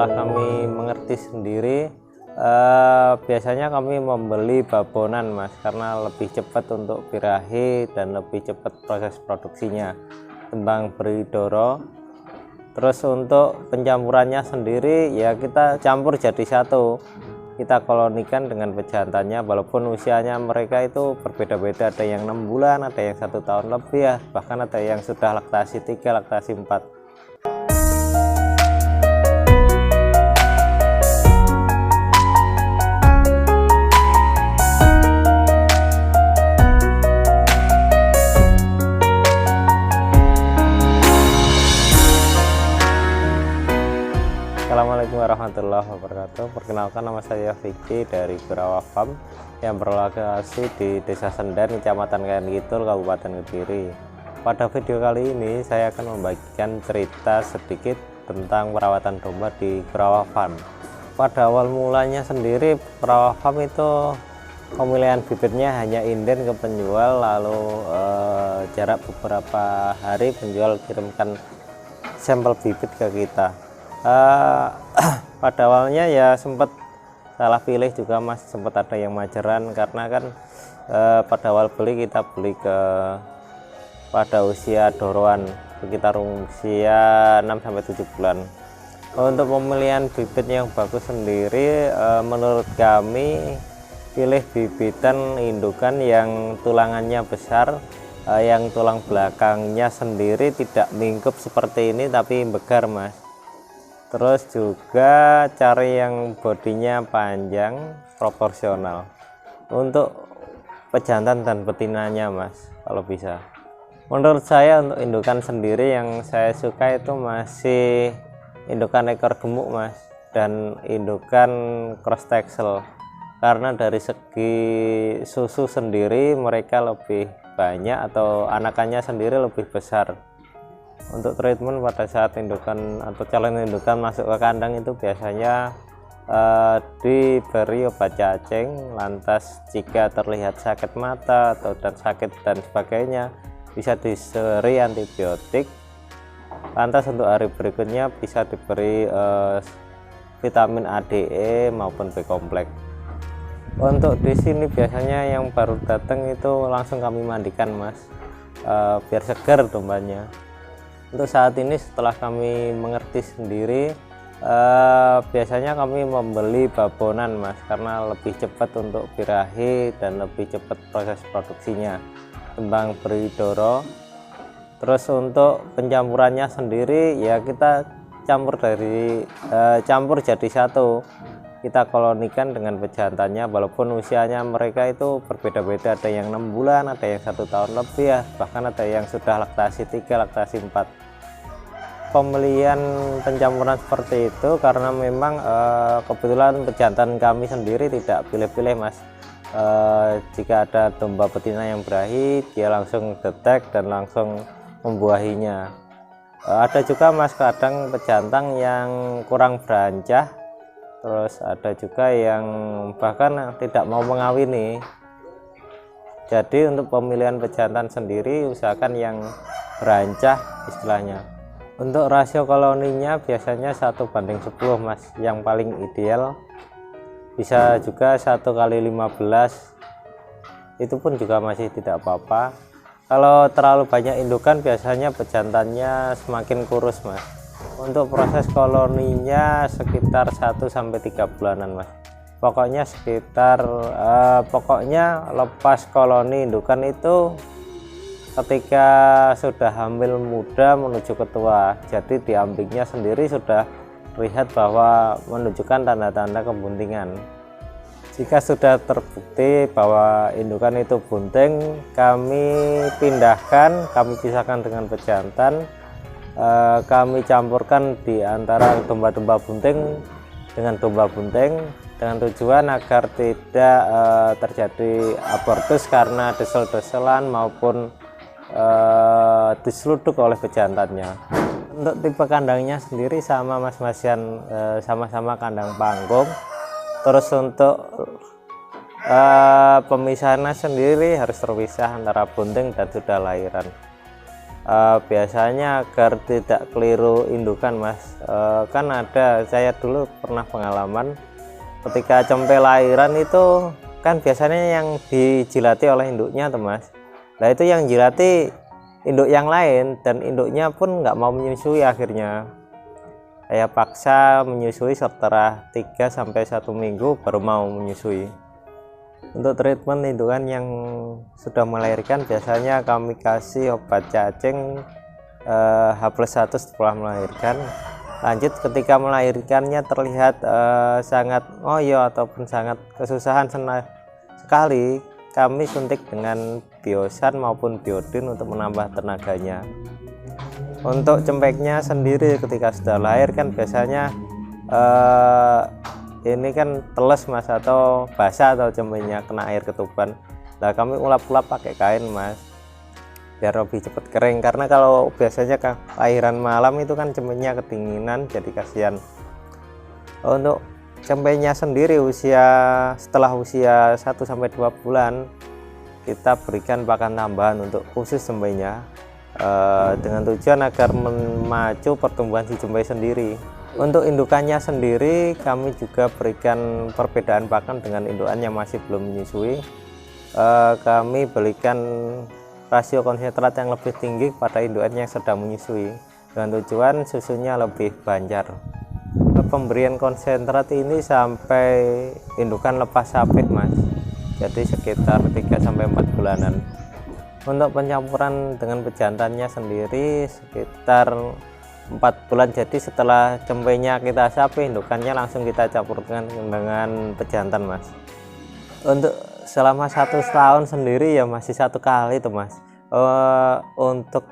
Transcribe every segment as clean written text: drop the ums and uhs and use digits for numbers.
setelah kami mengerti sendiri, biasanya kami membeli babonan Mas, karena lebih cepat untuk birahi dan lebih cepat proses produksinya ketimbang beri doro. Terus untuk pencampurannya sendiri ya kita campur jadi satu, kita kolonikan dengan pejantannya, walaupun usianya mereka itu berbeda-beda, ada yang 6 bulan, ada yang 1 tahun lebih ya, bahkan ada yang sudah laktasi 3, laktasi 4. Assalamualaikum warahmatullahi wabarakatuh. Perkenalkan, nama saya Vicky dari Kurawa Farm yang berlokasi di Desa Senden, Kecamatan Kayan Kidul, Kabupaten Kediri. Pada video kali ini saya akan membagikan cerita sedikit tentang perawatan domba di Kurawa Farm. Pada awal mulanya sendiri Kurawa Farm itu pemilihan bibitnya hanya inden ke penjual, lalu jarak beberapa hari penjual kirimkan sampel bibit ke kita. Pada awalnya ya sempat salah pilih juga Mas, sempat ada yang majeran karena kan pada awal beli kita beli pada usia doroan sekitar usia 6-7 bulan. Untuk pemilihan bibit yang bagus sendiri, menurut kami pilih bibitan indukan yang tulangannya besar, yang tulang belakangnya sendiri tidak mingkup seperti ini tapi begar Mas. Terus juga cari yang bodinya panjang proporsional untuk pejantan dan betinanya Mas, kalau bisa. Menurut saya untuk indukan sendiri yang saya suka itu masih indukan ekor gemuk Mas, dan indukan cross texel, karena dari segi susu sendiri mereka lebih banyak atau anakannya sendiri lebih besar. Untuk treatment pada saat indukan atau calon indukan masuk ke kandang itu biasanya diberi obat cacing, lantas jika terlihat sakit mata atau dan sakit dan sebagainya bisa diberi antibiotik, lantas untuk hari berikutnya bisa diberi vitamin A, D, E maupun B kompleks. Untuk di sini biasanya yang baru datang itu langsung kami mandikan Mas, biar segar dombanya. Untuk saat ini setelah kami mengerti sendiri, biasanya kami membeli babonan Mas, karena lebih cepat untuk birahi dan lebih cepat proses produksinya ketimbang beri doro. Terus untuk pencampurannya sendiri ya kita campur jadi satu, kita kolonikan dengan pejantannya, walaupun usianya mereka itu berbeda-beda, ada yang 6 bulan, ada yang 1 tahun lebih ya, bahkan ada yang sudah laktasi 3, laktasi 4. Pembelian pencampuran seperti itu karena memang kebetulan pejantan kami sendiri tidak pilih-pilih Mas. Jika ada domba betina yang birahi, dia langsung detek dan langsung membuahinya. Ada juga Mas kadang pejantan yang kurang berancah, terus ada juga yang bahkan tidak mau mengawini. Jadi untuk pemilihan pejantan sendiri usahakan yang berancah istilahnya. Untuk rasio koloninya biasanya 1:10 Mas, yang paling ideal. Bisa juga 1:15, itu pun juga masih tidak apa-apa. Kalau terlalu banyak indukan biasanya pejantannya semakin kurus Mas. Untuk proses koloninya sekitar 1-3 bulanan Mas. Pokoknya pokoknya lepas koloni indukan itu ketika sudah hamil muda menuju ke tua, jadi di ambingnya sendiri sudah terlihat bahwa menunjukkan tanda-tanda kebuntingan. Jika sudah terbukti bahwa indukan itu bunting, kami pindahkan, kami pisahkan dengan pejantan, kami campurkan di antara domba-domba bunting dengan domba bunting, dengan tujuan agar tidak terjadi abortus karena desel-deselan maupun diseluduk oleh pejantannya. Untuk tipe kandangnya sendiri sama Mas Masian, sama-sama kandang panggung. Terus untuk pemisahannya sendiri harus terpisah antara bunting dan sudah lahiran. Biasanya agar tidak keliru indukan Mas, kan ada, saya dulu pernah pengalaman ketika cempe lahiran itu kan biasanya yang dijilati oleh induknya tuh Mas. Nah itu yang jilati induk yang lain dan induknya pun nggak mau menyusui. Akhirnya saya paksa menyusui setelah 3-1 minggu baru mau menyusui. Untuk treatment indukan yang sudah melahirkan biasanya kami kasih obat cacing H+1 setelah melahirkan. Lanjut ketika melahirkannya terlihat sangat ngoyo ataupun sangat kesusahan sekali, kami suntik dengan biosan maupun biodin untuk menambah tenaganya. Untuk cempeknya sendiri ketika sudah lahir kan biasanya ini kan teles Mas, atau basah atau cempenya kena air ketuban. Nah kami ulap-ulap pakai kain Mas biar lebih cepat kering, karena kalau biasanya lahiran malam itu kan cempenya kedinginan jadi kasihan. Untuk cempenya sendiri setelah usia 1-2 bulan kita berikan pakan tambahan untuk khusus cempenya dengan tujuan agar memacu pertumbuhan si cempe sendiri. Untuk indukannya sendiri kami juga berikan perbedaan pakan dengan indukan yang masih belum menyusui. Kami berikan rasio konsentrat yang lebih tinggi pada indukan yang sedang menyusui dengan tujuan susunya lebih banjar. Pemberian konsentrat ini sampai indukan lepas sapit Mas, jadi sekitar 3-4 bulanan. Untuk pencampuran dengan pejantannya sendiri sekitar 4 bulan, jadi setelah cempenya kita sapi, indukannya langsung kita campurkan dengan pejantan Mas. Untuk selama 1 tahun sendiri ya masih 1 kali tuh Mas. Untuk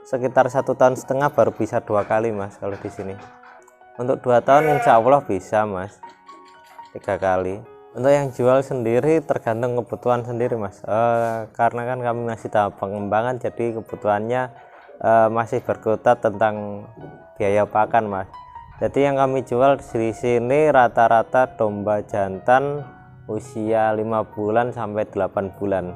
sekitar 1,5 tahun baru bisa 2 kali Mas kalau di sini. Untuk 2 tahun insya Allah bisa Mas 3 kali. Untuk yang jual sendiri tergantung kebutuhan sendiri Mas, karena kan kami masih tahap pengembangan, jadi kebutuhannya masih berkutat tentang biaya pakan Mas. Jadi yang kami jual di sini rata-rata domba jantan usia 5 bulan sampai 8 bulan.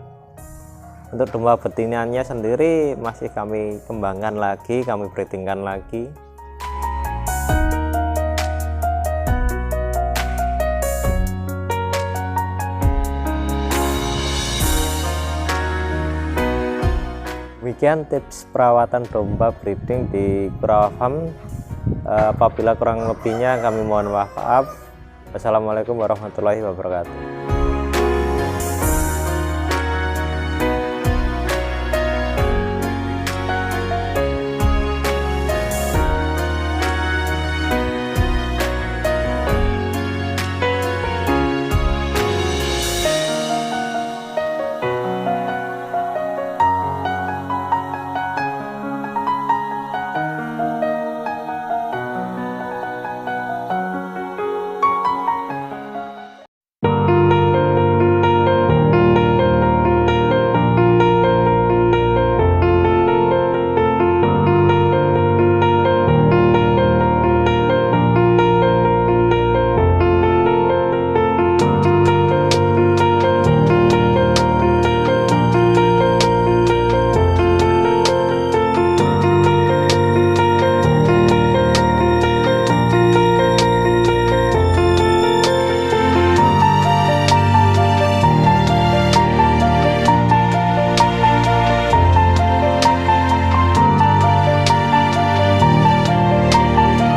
Untuk domba betinanya sendiri masih kami kembangkan lagi, kami breedingkan lagi. Demikian tips perawatan domba breeding di Kurawa Farm. Apabila kurang lebihnya kami mohon maaf. Wassalamualaikum warahmatullahi wabarakatuh.